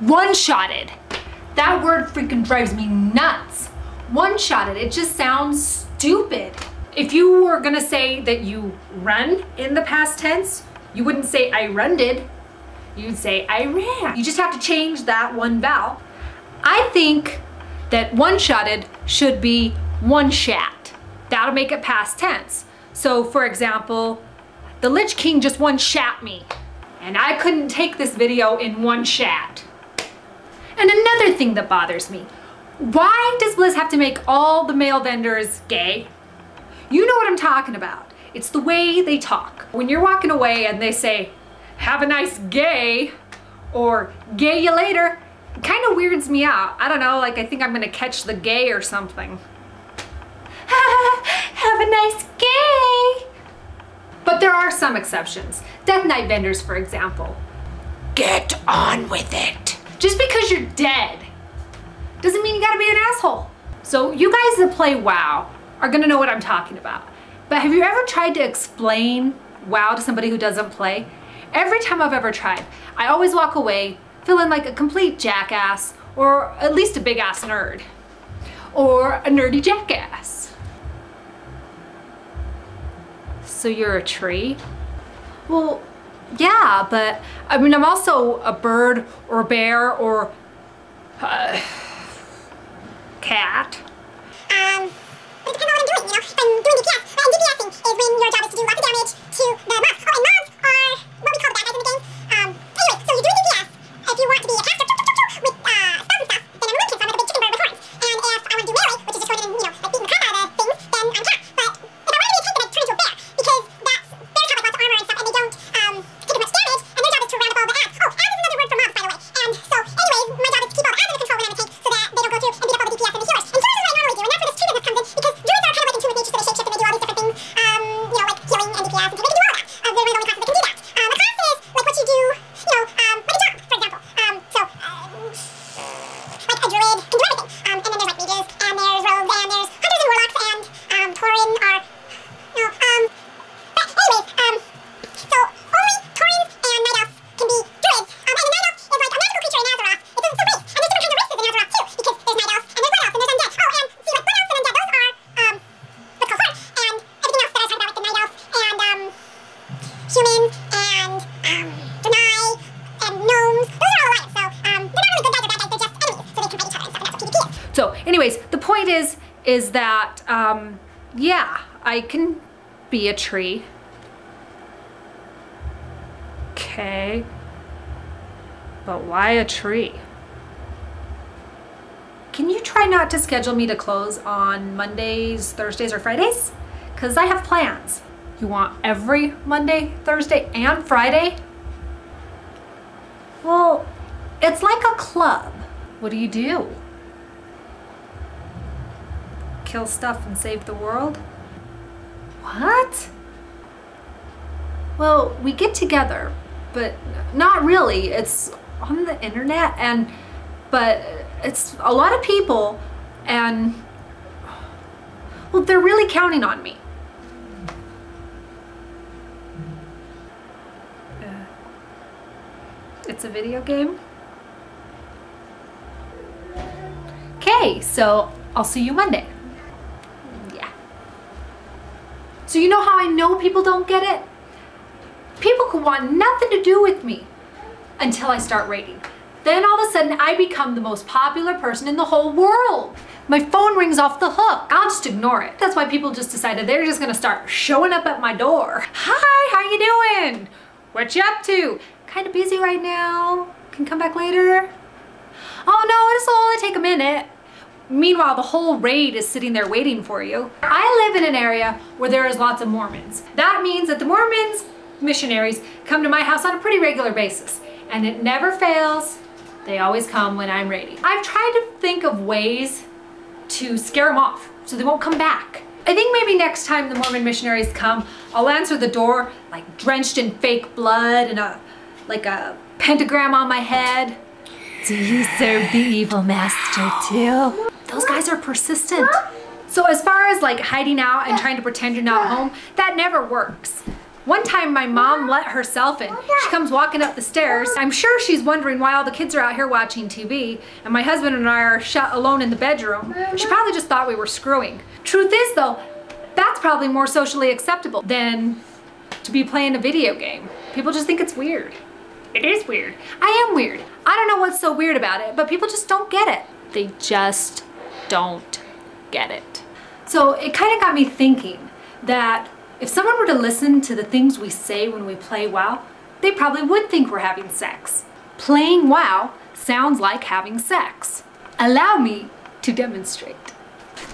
One-shotted. That word freaking drives me nuts. One-shotted, it just sounds stupid. If you were gonna say that you run in the past tense, you wouldn't say I runned. You'd say I ran. You just have to change that one vowel. I think that one-shotted should be one-shat. That'll make it past tense. So for example, the Lich King just one-shat me, and I couldn't take this video in one shat. And another thing that bothers me, why does Blizz have to make all the male vendors gay? You know what I'm talking about. It's the way they talk. When you're walking away and they say, have a nice gay, or gay you later, it kind of weirds me out. I don't know, like I think I'm gonna catch the gay or something. Have a nice gay. But there are some exceptions. Death Knight vendors, for example. Get on with it. Just because you're dead doesn't mean you gotta be an asshole. So you guys that play WoW are gonna know what I'm talking about. But have you ever tried to explain WoW to somebody who doesn't play? Every time I've ever tried, I always walk away feeling like a complete jackass, or at least a big ass nerd, or a nerdy jackass. So you're a tree? Well, yeah, but I mean, I'm also a bird or a bear or cat. It depends on what I'm doing, you know? If I'm doing DPS, and DPSing is when your job is to do lots of damage to the mobs. Oh, and mobs are what we call the bad guys in the game. Anyway, so you're doing DPS. If you want to be a caster with spells and stuff, then I'm a windkin, so I'm like a big chicken bird with horns. And if I want to do melee, which is just going in, you know, like beating the crap out of things, then I'm a cat. But if I want to be a tank, then I turn into a bear, because bears have like lots of armor and stuff, and they don't take as much damage, and their job is to round up all the ads. Oh, ads is another word for mobs, by the way. And so, anyways, my job is to keep all the ads under control when I'm a tank, so that they don't go through and beat up all the DPS and the healers. And healers is what I normally do, and that's where this tree business comes in, because druids are kind of like in tune with nature, so they shape shift and they do all these different things, you know, like healing and DPS, and they can do all that. They're one of the only classes that can do that. A class is like what you do, you know, like a job, for example. Like a druid can do everything. And then there's like mages, and there's rogues, and there's hunters and warlocks, and Tauren are, no, but anyways, so only Taurens and night elves can be druids. And a night elf is like a magical creature in Azeroth. It's a race, and there's different kinds of races in Azeroth too, because there's night elves, and there's blood elves, and there's undead. Oh, and see, like blood elves and undead, those are, what's called horde, and everything else that I talked about, like the night elves, and, humans, and, Denai, and gnomes, those are all alliance, so, they're not really good guys or bad guys, they're just enemies, so they can fight each other and stuff, and that's what PvP is. So anyways, the point is that, yeah, I can be a tree. Okay, but why a tree? Can you try not to schedule me to close on Mondays, Thursdays, or Fridays? Because I have plans. You want every Monday, Thursday, and Friday? Well, it's like a club. What do you do? Kill stuff and save the world? What? Well, we get together, but not really. It's on the internet, but it's a lot of people, and well, they're really counting on me. It's a video game? Okay, so I'll see you Monday. Yeah. So you know how I know people don't get it? People could want nothing to do with me until I start raiding. Then all of a sudden I become the most popular person in the whole world. My phone rings off the hook. I'll just ignore it. That's why people just decided they're just gonna start showing up at my door. Hi, how you doing? What you up to? Kind of busy right now. Can come back later? Oh no, this will only take a minute. Meanwhile, the whole raid is sitting there waiting for you. I live in an area where there is lots of Mormons. That means that the Mormons missionaries come to my house on a pretty regular basis, and it never fails. They always come when I'm raiding. I've tried to think of ways to scare them off so they won't come back. I think maybe next time the Mormon missionaries come, I'll answer the door like drenched in fake blood and like a pentagram on my head. Do you serve the evil master too? Those guys are persistent. So as far as like hiding out and trying to pretend you're not home, that never works. One time my mom let herself in. She comes walking up the stairs. I'm sure she's wondering why all the kids are out here watching TV and my husband and I are shut alone in the bedroom. She probably just thought we were screwing. Truth is though, that's probably more socially acceptable than to be playing a video game. People just think it's weird. It is weird. I am weird. I don't know what's so weird about it, but people just don't get it. They just don't get it. So it kind of got me thinking that if someone were to listen to the things we say when we play WoW, they probably would think we're having sex. Playing WoW sounds like having sex. Allow me to demonstrate.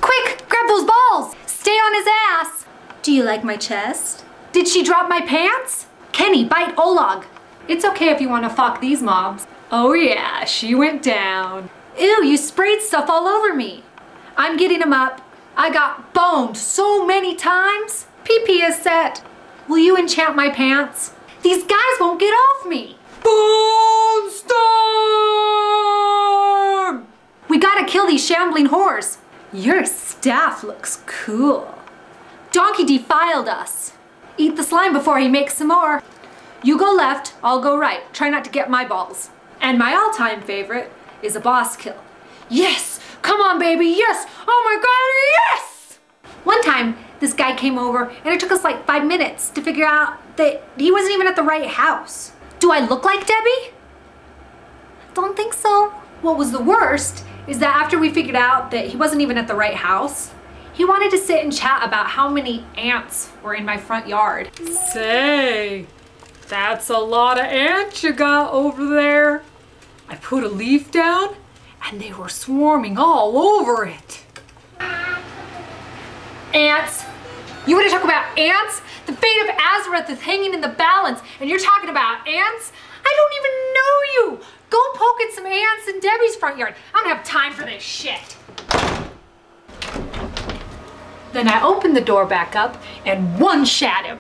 Quick, grab those balls! Stay on his ass! Do you like my chest? Did she drop my pants? Kenny, bite Olag. It's okay if you want to fuck these mobs. Oh yeah, she went down. Ew, you sprayed stuff all over me. I'm getting him up. I got boned so many times. PP is set. Will you enchant my pants? These guys won't get off me. Bone storm! We gotta kill these shambling whores. Your staff looks cool. Donkey defiled us. Eat the slime before he makes some more. You go left, I'll go right. Try not to get my balls. And my all-time favorite is a boss kill. Yes! Come on, baby, yes! Oh my god, yes! One time, this guy came over and it took us like 5 minutes to figure out that he wasn't even at the right house. Do I look like Debbie? Don't think so. What was the worst is that after we figured out that he wasn't even at the right house, he wanted to sit and chat about how many ants were in my front yard. Say, that's a lot of ants you got over there. I put a leaf down and they were swarming all over it. Ants. You want to talk about ants? The fate of Azareth is hanging in the balance and you're talking about ants? I don't even know you. Go poke at some ants in Debbie's front yard. I don't have time for this shit. Then I opened the door back up and OneShat him.